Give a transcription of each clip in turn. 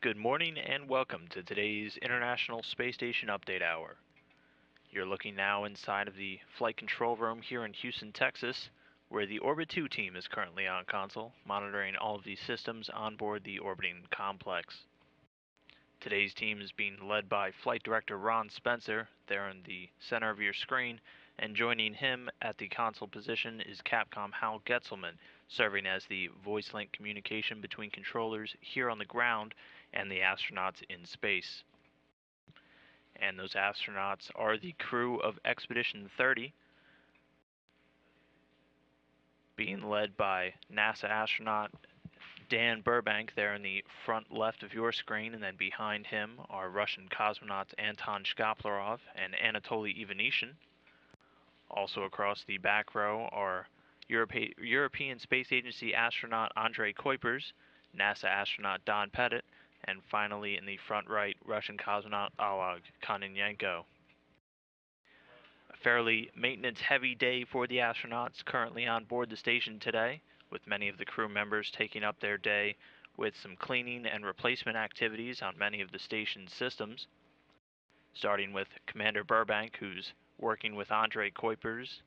Good morning and welcome to today's International Space Station Update Hour. You're looking now inside of the flight control room here in Houston, Texas, where the Orbit 2 team is currently on console, monitoring all of the systems on board the orbiting complex. Today's team is being led by Flight Director Ron Spencer, there in the center of your screen, and joining him at the console position is Capcom Hal Getzelman, serving as the voice link communication between controllers here on the ground and the astronauts in space. And those astronauts are the crew of Expedition 30, being led by NASA astronaut Dan Burbank there in the front left of your screen, and then behind him are Russian cosmonauts Anton Shkaplerov and Anatoly Ivanishin. Also across the back row are European Space Agency astronaut Andrei Kuipers, NASA astronaut Don Pettit, and finally in the front right, Russian cosmonaut Oleg Kononenko. A fairly maintenance-heavy day for the astronauts currently on board the station today, with many of the crew members taking up their day with some cleaning and replacement activities on many of the station's systems. Starting with Commander Burbank, who's working with Andrei Kuipers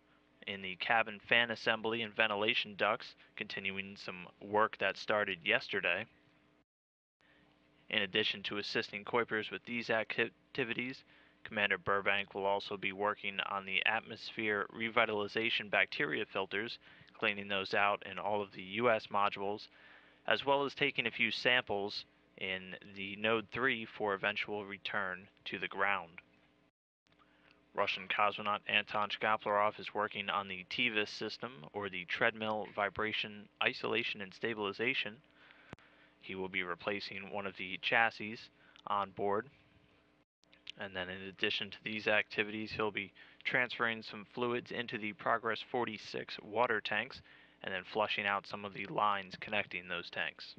in the cabin fan assembly and ventilation ducts, continuing some work that started yesterday. In addition to assisting Kuipers with these activities, Commander Burbank will also be working on the atmosphere revitalization bacteria filters, cleaning those out in all of the US modules, as well as taking a few samples in the Node 3 for eventual return to the ground. Russian cosmonaut Anton Shkaplerov is working on the TVIS system, or the Treadmill Vibration Isolation and Stabilization. He will be replacing one of the chassis on board. And then in addition to these activities, he'll be transferring some fluids into the Progress 46 water tanks and then flushing out some of the lines connecting those tanks.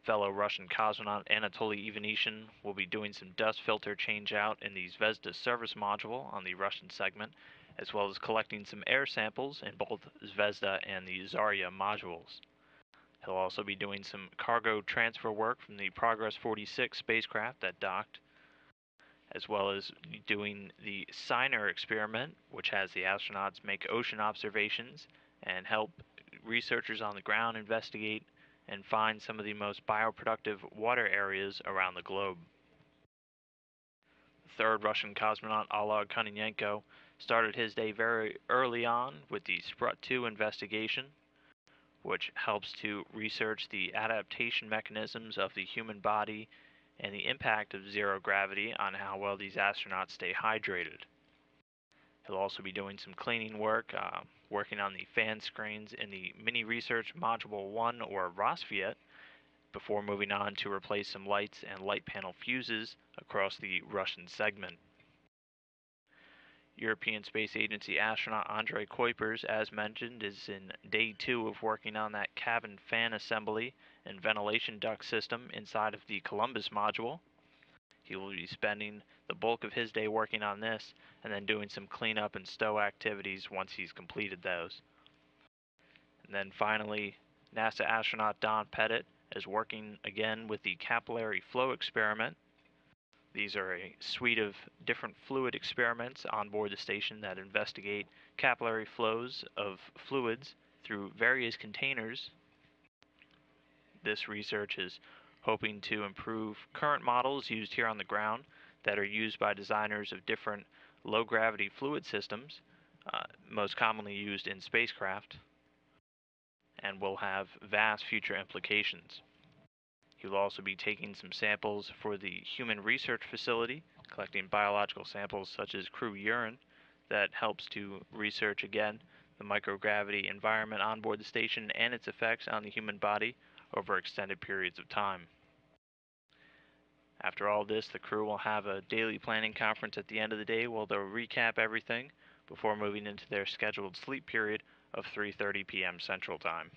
Fellow Russian cosmonaut Anatoly Ivanishin will be doing some dust filter change out in the Zvezda service module on the Russian segment, as well as collecting some air samples in both Zvezda and the Zarya modules. He'll also be doing some cargo transfer work from the Progress 46 spacecraft that docked, as well as doing the Signer experiment, which has the astronauts make ocean observations and help researchers on the ground investigate and find some of the most bioproductive water areas around the globe. The third Russian cosmonaut, Oleg Kononenko, started his day very early on with the Sprut-2 investigation, which helps to research the adaptation mechanisms of the human body and the impact of zero gravity on how well these astronauts stay hydrated. He'll also be doing some cleaning work, working on the fan screens in the Mini Research Module 1, or Rosviet, before moving on to replace some lights and light panel fuses across the Russian segment. European Space Agency astronaut Andrei Kuipers, as mentioned, is in day 2 of working on that cabin fan assembly and ventilation duct system inside of the Columbus module. He will be spending the bulk of his day working on this and then doing some cleanup and stow activities once he's completed those. And then finally, NASA astronaut Don Pettit is working again with the capillary flow experiment. These are a suite of different fluid experiments on board the station that investigate capillary flows of fluids through various containers. This research is hoping to improve current models used here on the ground that are used by designers of different low-gravity fluid systems, most commonly used in spacecraft, and will have vast future implications. He will also be taking some samples for the Human Research Facility, collecting biological samples such as crew urine that helps to research again the microgravity environment on board the station and its effects on the human body over extended periods of time. After all this, the crew will have a daily planning conference at the end of the day where they'll recap everything before moving into their scheduled sleep period of 3:30 p.m. Central Time.